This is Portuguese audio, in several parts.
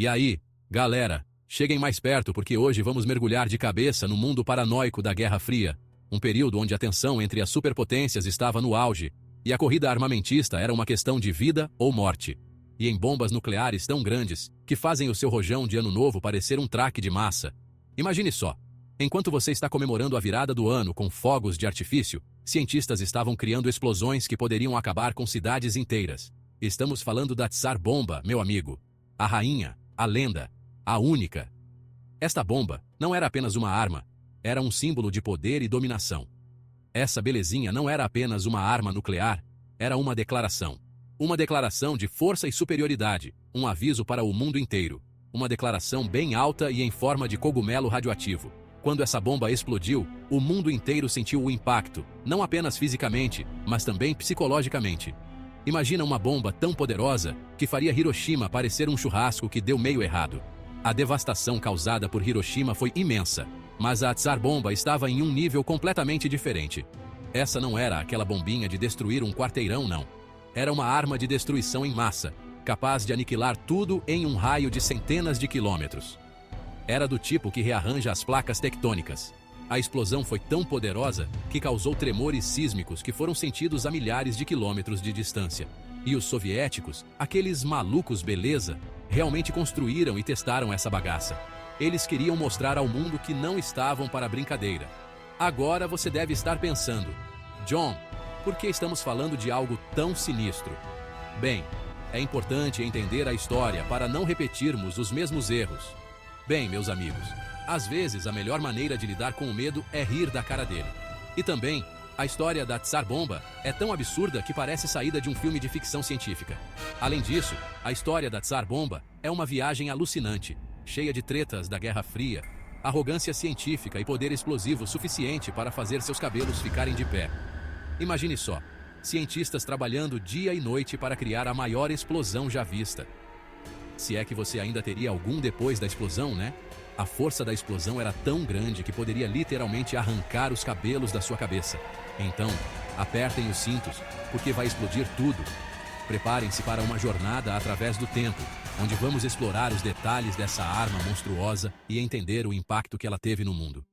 E aí, galera, cheguem mais perto porque hoje vamos mergulhar de cabeça no mundo paranoico da Guerra Fria, um período onde a tensão entre as superpotências estava no auge, e a corrida armamentista era uma questão de vida ou morte. E em bombas nucleares tão grandes, que fazem o seu rojão de ano novo parecer um traque de massa. Imagine só, enquanto você está comemorando a virada do ano com fogos de artifício, cientistas estavam criando explosões que poderiam acabar com cidades inteiras. Estamos falando da Tsar Bomba, meu amigo. A rainha, a lenda, a única. Esta bomba não era apenas uma arma, era um símbolo de poder e dominação. Essa belezinha não era apenas uma arma nuclear, era uma declaração. Uma declaração de força e superioridade, um aviso para o mundo inteiro. Uma declaração bem alta e em forma de cogumelo radioativo. Quando essa bomba explodiu, o mundo inteiro sentiu o impacto, não apenas fisicamente, mas também psicologicamente. Imagina uma bomba tão poderosa que faria Hiroshima parecer um churrasco que deu meio errado. A devastação causada por Hiroshima foi imensa, mas a Tsar Bomba estava em um nível completamente diferente. Essa não era aquela bombinha de destruir um quarteirão, não. Era uma arma de destruição em massa, capaz de aniquilar tudo em um raio de centenas de quilômetros. Era do tipo que rearranja as placas tectônicas. A explosão foi tão poderosa que causou tremores sísmicos que foram sentidos a milhares de quilômetros de distância. E os soviéticos, aqueles malucos beleza, realmente construíram e testaram essa bagaça. Eles queriam mostrar ao mundo que não estavam para brincadeira. Agora você deve estar pensando, John, por que estamos falando de algo tão sinistro? Bem, é importante entender a história para não repetirmos os mesmos erros. Bem, meus amigos, às vezes a melhor maneira de lidar com o medo é rir da cara dele. E também, a história da Tsar Bomba é tão absurda que parece saída de um filme de ficção científica. Além disso, a história da Tsar Bomba é uma viagem alucinante, cheia de tretas da Guerra Fria, arrogância científica e poder explosivo suficiente para fazer seus cabelos ficarem de pé. Imagine só, cientistas trabalhando dia e noite para criar a maior explosão já vista. Se é que você ainda teria algum depois da explosão, né? A força da explosão era tão grande que poderia literalmente arrancar os cabelos da sua cabeça. Então, apertem os cintos, porque vai explodir tudo. Preparem-se para uma jornada através do tempo, onde vamos explorar os detalhes dessa arma monstruosa e entender o impacto que ela teve no mundo.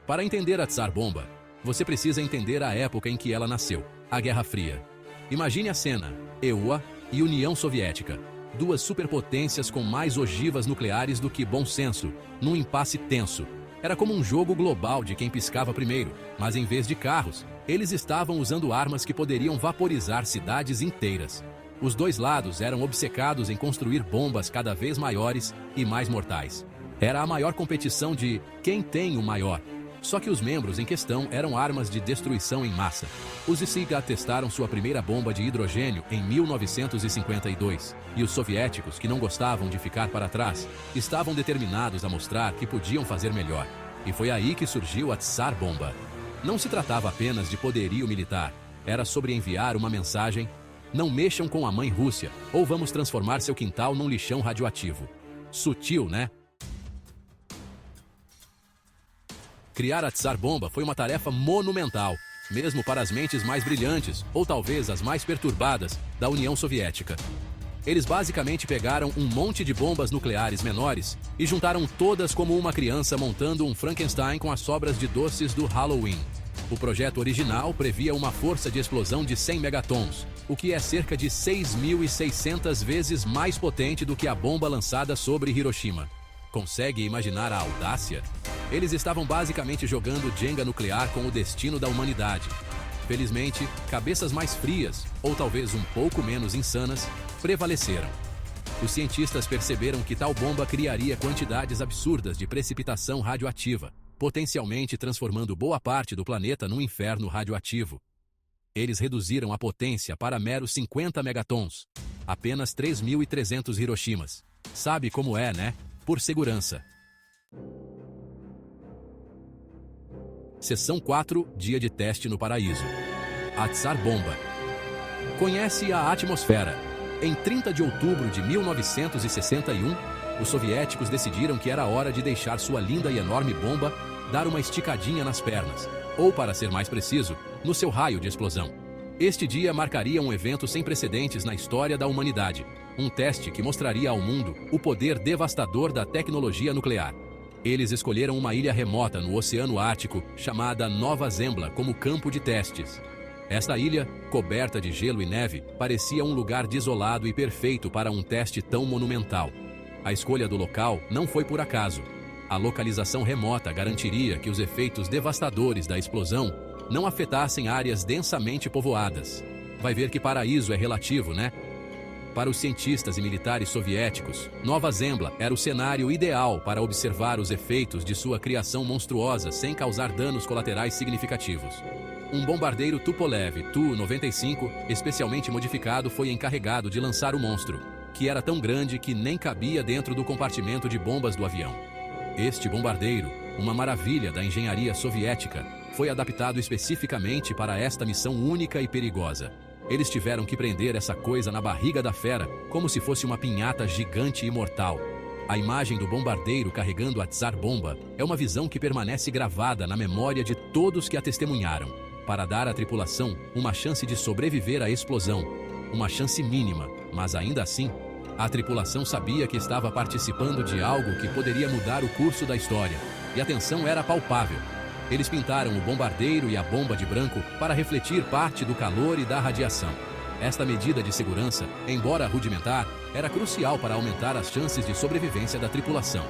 Para entender a Tsar Bomba, você precisa entender a época em que ela nasceu, a Guerra Fria. Imagine a cena, EUA e União Soviética, duas superpotências com mais ogivas nucleares do que bom senso, num impasse tenso. Era como um jogo global de quem piscava primeiro, mas em vez de carros, eles estavam usando armas que poderiam vaporizar cidades inteiras. Os dois lados eram obcecados em construir bombas cada vez maiores e mais mortais. Era a maior competição de quem tem o maior. Só que os membros em questão eram armas de destruição em massa. Os SIGA testaram sua primeira bomba de hidrogênio em 1952, e os soviéticos, que não gostavam de ficar para trás, estavam determinados a mostrar que podiam fazer melhor. E foi aí que surgiu a Tsar Bomba. Não se tratava apenas de poderio militar, era sobre enviar uma mensagem: não mexam com a mãe Rússia, ou vamos transformar seu quintal num lixão radioativo. Sutil, né? Criar a Tsar Bomba foi uma tarefa monumental, mesmo para as mentes mais brilhantes, ou talvez as mais perturbadas, da União Soviética. Eles basicamente pegaram um monte de bombas nucleares menores e juntaram todas como uma criança montando um Frankenstein com as sobras de doces do Halloween. O projeto original previa uma força de explosão de 100 megatons, o que é cerca de 6.600 vezes mais potente do que a bomba lançada sobre Hiroshima. Consegue imaginar a audácia? Eles estavam basicamente jogando Jenga nuclear com o destino da humanidade. Felizmente, cabeças mais frias, ou talvez um pouco menos insanas, prevaleceram. Os cientistas perceberam que tal bomba criaria quantidades absurdas de precipitação radioativa, potencialmente transformando boa parte do planeta num inferno radioativo. Eles reduziram a potência para meros 50 megatons, apenas 3.300 Hiroshimas. Sabe como é, né? Por segurança. Seção 4, Dia de Teste no Paraíso. A Tsar Bomba. Conhece a atmosfera. Em 30 de outubro de 1961, os soviéticos decidiram que era hora de deixar sua linda e enorme bomba dar uma esticadinha nas pernas, ou, para ser mais preciso, no seu raio de explosão. Este dia marcaria um evento sem precedentes na história da humanidade, um teste que mostraria ao mundo o poder devastador da tecnologia nuclear. Eles escolheram uma ilha remota no Oceano Ártico, chamada Nova Zembla, como campo de testes. Esta ilha, coberta de gelo e neve, parecia um lugar desolado e perfeito para um teste tão monumental. A escolha do local não foi por acaso. A localização remota garantiria que os efeitos devastadores da explosão não afetassem áreas densamente povoadas. Vai ver que paraíso é relativo, né? Para os cientistas e militares soviéticos, Nova Zembla era o cenário ideal para observar os efeitos de sua criação monstruosa sem causar danos colaterais significativos. Um bombardeiro Tupolev Tu-95, especialmente modificado, foi encarregado de lançar o monstro, que era tão grande que nem cabia dentro do compartimento de bombas do avião. Este bombardeiro, uma maravilha da engenharia soviética, foi adaptado especificamente para esta missão única e perigosa. Eles tiveram que prender essa coisa na barriga da fera, como se fosse uma pinhata gigante e mortal. A imagem do bombardeiro carregando a Tsar Bomba é uma visão que permanece gravada na memória de todos que a testemunharam, para dar à tripulação uma chance de sobreviver à explosão. Uma chance mínima, mas ainda assim, a tripulação sabia que estava participando de algo que poderia mudar o curso da história, e a tensão era palpável. Eles pintaram o bombardeiro e a bomba de branco para refletir parte do calor e da radiação. Esta medida de segurança, embora rudimentar, era crucial para aumentar as chances de sobrevivência da tripulação.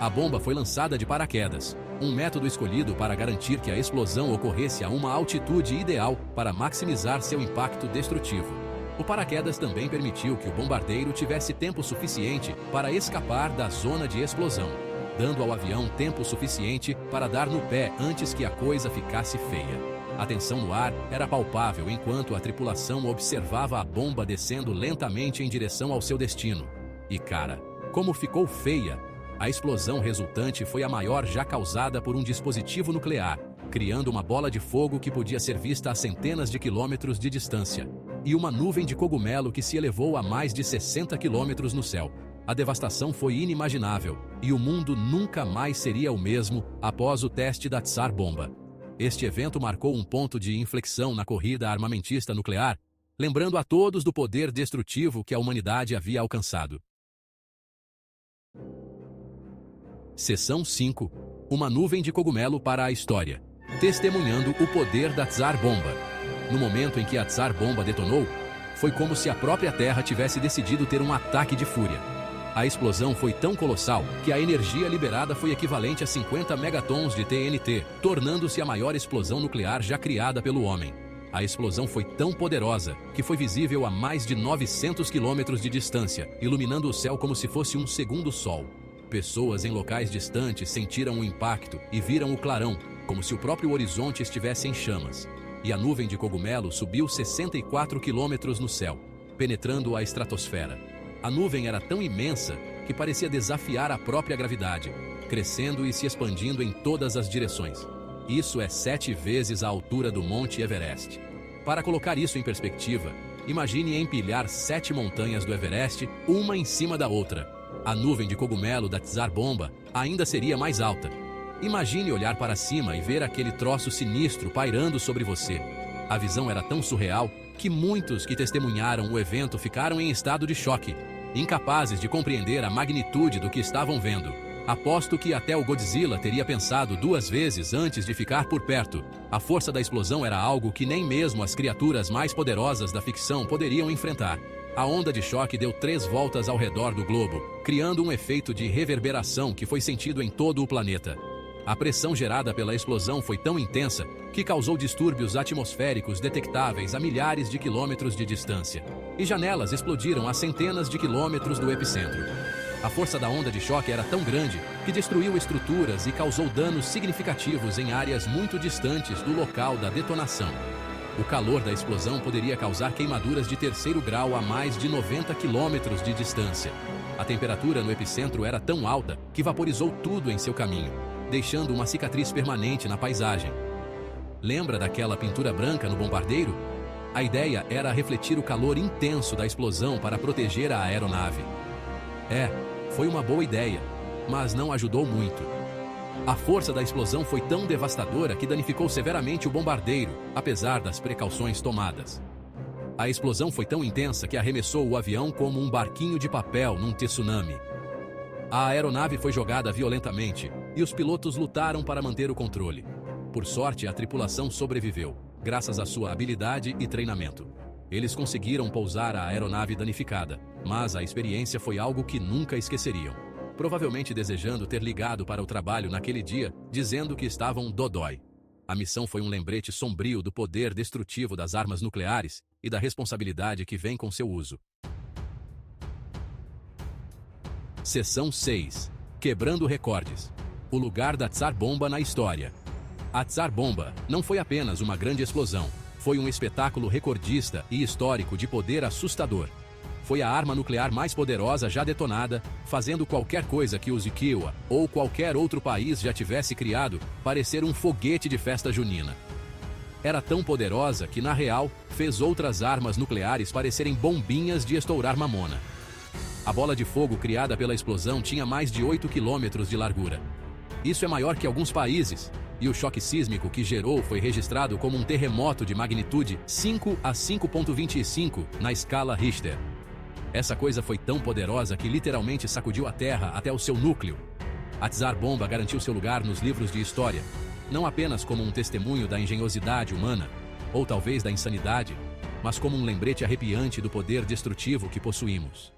A bomba foi lançada de paraquedas, um método escolhido para garantir que a explosão ocorresse a uma altitude ideal para maximizar seu impacto destrutivo. O paraquedas também permitiu que o bombardeiro tivesse tempo suficiente para escapar da zona de explosão, dando ao avião tempo suficiente para dar no pé antes que a coisa ficasse feia. A tensão no ar era palpável enquanto a tripulação observava a bomba descendo lentamente em direção ao seu destino. E cara, como ficou feia! A explosão resultante foi a maior já causada por um dispositivo nuclear, criando uma bola de fogo que podia ser vista a centenas de quilômetros de distância, e uma nuvem de cogumelo que se elevou a mais de 60 quilômetros no céu. A devastação foi inimaginável, e o mundo nunca mais seria o mesmo após o teste da Tsar Bomba. Este evento marcou um ponto de inflexão na corrida armamentista nuclear, lembrando a todos do poder destrutivo que a humanidade havia alcançado. Seção 5. Uma nuvem de cogumelo para a história, testemunhando o poder da Tsar Bomba. No momento em que a Tsar Bomba detonou, foi como se a própria Terra tivesse decidido ter um ataque de fúria. A explosão foi tão colossal que a energia liberada foi equivalente a 50 megatons de TNT, tornando-se a maior explosão nuclear já criada pelo homem. A explosão foi tão poderosa que foi visível a mais de 900 quilômetros de distância, iluminando o céu como se fosse um segundo sol. Pessoas em locais distantes sentiram o impacto e viram o clarão, como se o próprio horizonte estivesse em chamas. E a nuvem de cogumelo subiu 64 quilômetros no céu, penetrando a estratosfera. A nuvem era tão imensa que parecia desafiar a própria gravidade, crescendo e se expandindo em todas as direções. Isso é 7 vezes a altura do Monte Everest. Para colocar isso em perspectiva, imagine empilhar 7 montanhas do Everest, uma em cima da outra. A nuvem de cogumelo da Tsar Bomba ainda seria mais alta. Imagine olhar para cima e ver aquele troço sinistro pairando sobre você. A visão era tão surreal que muitos que testemunharam o evento ficaram em estado de choque, incapazes de compreender a magnitude do que estavam vendo. Aposto que até o Godzilla teria pensado 2 vezes antes de ficar por perto. A força da explosão era algo que nem mesmo as criaturas mais poderosas da ficção poderiam enfrentar. A onda de choque deu 3 voltas ao redor do globo, criando um efeito de reverberação que foi sentido em todo o planeta. A pressão gerada pela explosão foi tão intensa que causou distúrbios atmosféricos detectáveis a milhares de quilômetros de distância. E janelas explodiram a centenas de quilômetros do epicentro. A força da onda de choque era tão grande que destruiu estruturas e causou danos significativos em áreas muito distantes do local da detonação. O calor da explosão poderia causar queimaduras de 3º grau a mais de 90 quilômetros de distância. A temperatura no epicentro era tão alta que vaporizou tudo em seu caminho, deixando uma cicatriz permanente na paisagem. Lembra daquela pintura branca no bombardeiro? A ideia era refletir o calor intenso da explosão para proteger a aeronave. Foi uma boa ideia, mas não ajudou muito. A força da explosão foi tão devastadora que danificou severamente o bombardeiro, apesar das precauções tomadas. A explosão foi tão intensa que arremessou o avião como um barquinho de papel num tsunami. A aeronave foi jogada violentamente e os pilotos lutaram para manter o controle. Por sorte, a tripulação sobreviveu, graças à sua habilidade e treinamento. Eles conseguiram pousar a aeronave danificada, mas a experiência foi algo que nunca esqueceriam. Provavelmente desejando ter ligado para o trabalho naquele dia, dizendo que estavam dodói. A missão foi um lembrete sombrio do poder destrutivo das armas nucleares e da responsabilidade que vem com seu uso. Seção 6. Quebrando recordes. O lugar da Tsar Bomba na história. A Tsar Bomba não foi apenas uma grande explosão, foi um espetáculo recordista e histórico de poder assustador. Foi a arma nuclear mais poderosa já detonada, fazendo qualquer coisa que os Kiowa ou qualquer outro país já tivesse criado parecer um foguete de festa junina. Era tão poderosa que, na real, fez outras armas nucleares parecerem bombinhas de estourar mamona. A bola de fogo criada pela explosão tinha mais de 8 quilômetros de largura. Isso é maior que alguns países, e o choque sísmico que gerou foi registrado como um terremoto de magnitude 5 a 5,25 na escala Richter. Essa coisa foi tão poderosa que literalmente sacudiu a Terra até o seu núcleo. A Tsar Bomba garantiu seu lugar nos livros de história, não apenas como um testemunho da engenhosidade humana, ou talvez da insanidade, mas como um lembrete arrepiante do poder destrutivo que possuímos.